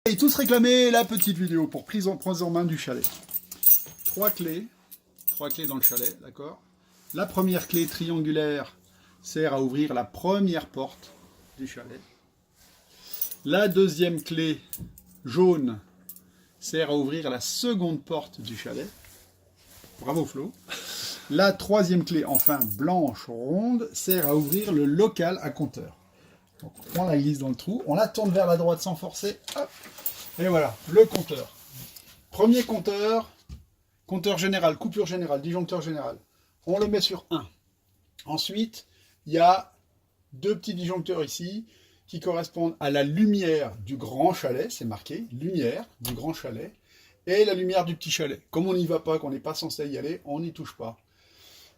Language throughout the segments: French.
Et tous réclamer la petite vidéo pour prise en main du chalet. Trois clés dans le chalet, d'accord. La première clé triangulaire sert à ouvrir la première porte du chalet. La deuxième clé jaune sert à ouvrir la seconde porte du chalet. Bravo Flo. La troisième clé, enfin blanche ronde, sert à ouvrir le local à compteur. Donc on la glisse dans le trou, on la tourne vers la droite sans forcer, hop, et voilà, le compteur. Premier compteur, compteur général, coupure générale, disjoncteur général. On le met sur 1. Ensuite, il y a deux petits disjoncteurs ici qui correspondent à la lumière du grand chalet, c'est marqué, lumière du grand chalet, et la lumière du petit chalet. Comme on n'y va pas, qu'on n'est pas censé y aller, on n'y touche pas.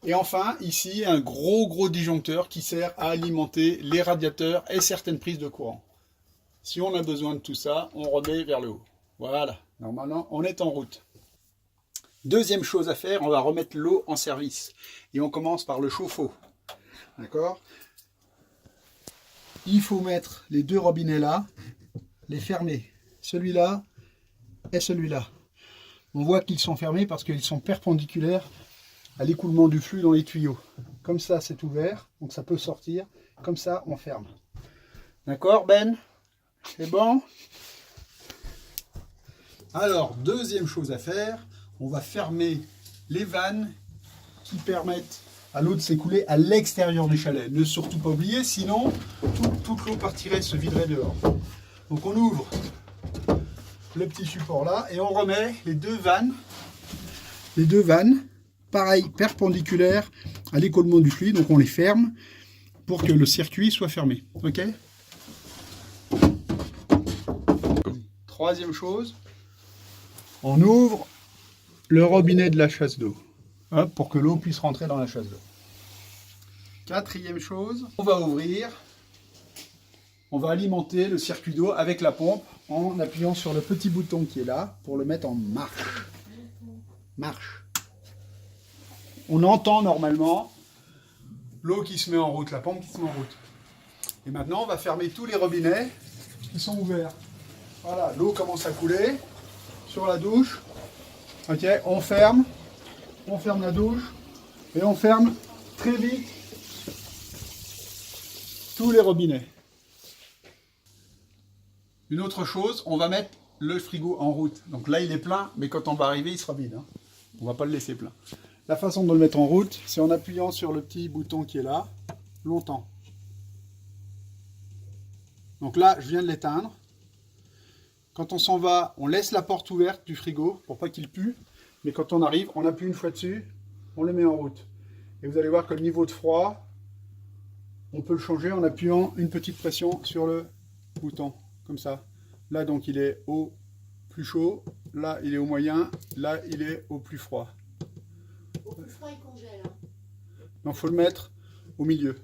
Et enfin, ici, un gros disjoncteur qui sert à alimenter les radiateurs et certaines prises de courant. Si on a besoin de tout ça, on remet vers le haut. Voilà, normalement, on est en route. Deuxième chose à faire, on va remettre l'eau en service. Et on commence par le chauffe-eau. D'accord ? Il faut mettre les deux robinets là, les fermer. Celui-là et celui-là. On voit qu'ils sont fermés parce qu'ils sont perpendiculaires à l'écoulement du flux dans les tuyaux. Comme ça, c'est ouvert, donc ça peut sortir. Comme ça, on ferme. D'accord, Ben? C'est bon? Alors, deuxième chose à faire, on va fermer les vannes qui permettent à l'eau de s'écouler à l'extérieur du chalet. Ne surtout pas oublier, sinon toute l'eau partirait, se viderait dehors. Donc on ouvre le petit support là et on remet les deux vannes, pareil, perpendiculaires à l'écoulement du fluide, donc on les ferme pour que le circuit soit fermé. Ok? Troisième chose, on ouvre le robinet de la chasse d'eau, pour que l'eau puisse rentrer dans la chasse d'eau. Quatrième chose, on va alimenter le circuit d'eau avec la pompe en appuyant sur le petit bouton qui est là pour le mettre en marche. Marche. On entend normalement l'eau qui se met en route, la pompe qui se met en route. Et maintenant, on va fermer tous les robinets qui sont ouverts. Voilà, l'eau commence à couler sur la douche. Ok, on ferme la douche et on ferme très vite tous les robinets. Une autre chose, on va mettre le frigo en route. Donc là, il est plein, mais quand on va arriver, il sera vide. On ne va pas le laisser plein. La façon de le mettre en route, c'est en appuyant sur le petit bouton qui est là, longtemps. Donc là, je viens de l'éteindre. Quand on s'en va, on laisse la porte ouverte du frigo pour pas qu'il pue. Mais quand on arrive, on appuie une fois dessus, on le met en route. Et vous allez voir que le niveau de froid, on peut le changer en appuyant une petite pression sur le bouton, comme ça. Là, donc, il est au plus chaud. Là, il est au moyen. Là, il est au plus froid. Au plus froid, il congèle. Donc, il faut le mettre au milieu.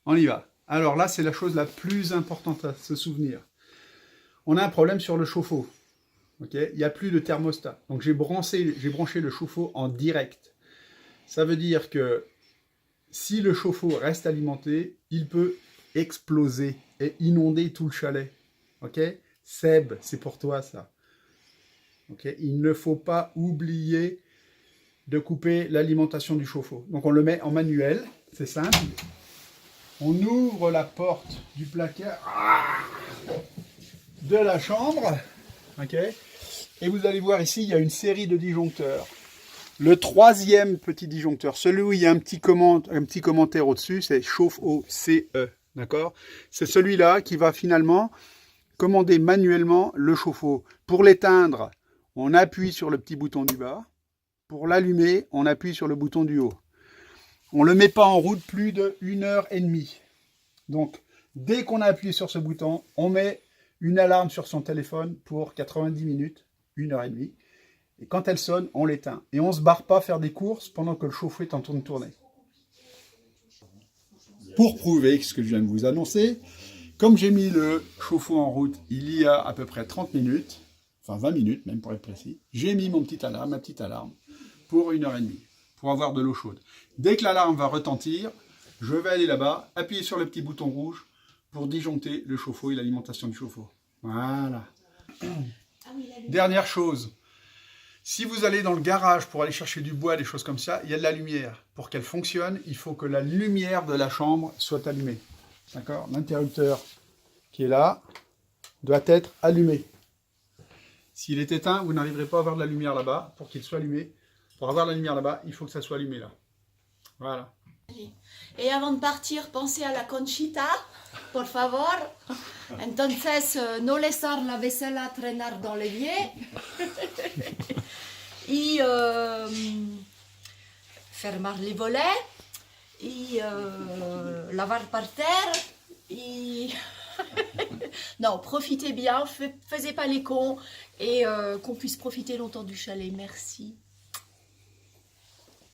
On y va. Alors là, c'est la chose la plus importante à se souvenir. On a un problème sur le chauffe-eau. Okay, il n'y a plus de thermostat. Donc j'ai branché le chauffe-eau en direct. Ça veut dire que si le chauffe-eau reste alimenté, il peut exploser et inonder tout le chalet. Ok? Seb, c'est pour toi ça. Okay? Il ne faut pas oublier de couper l'alimentation du chauffe-eau. Donc on le met en manuel, c'est simple. On ouvre la porte du placard de la chambre, ok, et vous allez voir ici, il y a une série de disjoncteurs. Le troisième petit disjoncteur, celui où il y a un petit commentaire au-dessus, c'est chauffe-eau CE, d'accord? C'est celui-là qui va finalement commander manuellement le chauffe-eau. Pour l'éteindre, on appuie sur le petit bouton du bas. Pour l'allumer, on appuie sur le bouton du haut. On ne le met pas en route plus de 1h30. Donc, dès qu'on a appuyé sur ce bouton, on met une alarme sur son téléphone pour 90 minutes, 1h30. Et quand elle sonne, on l'éteint. Et on ne se barre pas faire des courses pendant que le chauffe-eau est en train de tourner. Pour prouver ce que je viens de vous annoncer, comme j'ai mis le chauffe-eau en route il y a à peu près 30 minutes, enfin 20 minutes même pour être précis, j'ai mis ma petite alarme pour 1h30, pour avoir de l'eau chaude. Dès que l'alarme va retentir, je vais aller là-bas, appuyer sur le petit bouton rouge pour disjoncter le chauffe-eau et l'alimentation du chauffe-eau. Voilà. Ah oui, la lumière. Dernière chose, si vous allez dans le garage pour aller chercher du bois, des choses comme ça, il y a de la lumière. Pour qu'elle fonctionne, il faut que la lumière de la chambre soit allumée. D'accord? L'interrupteur qui est là doit être allumé. S'il est éteint, vous n'arriverez pas à avoir de la lumière là-bas. Pour qu'il soit allumé, pour avoir de la lumière là-bas, il faut que ça soit allumé là. Voilà. Et avant de partir, pensez à la Conchita, por favor. Entonces, no lesar la vesela trenar dans l'évier. Y fermar les volets. Y lavar par terre. Y... non, profitez bien, faisez pas les cons. Et qu'on puisse profiter longtemps du chalet. Merci.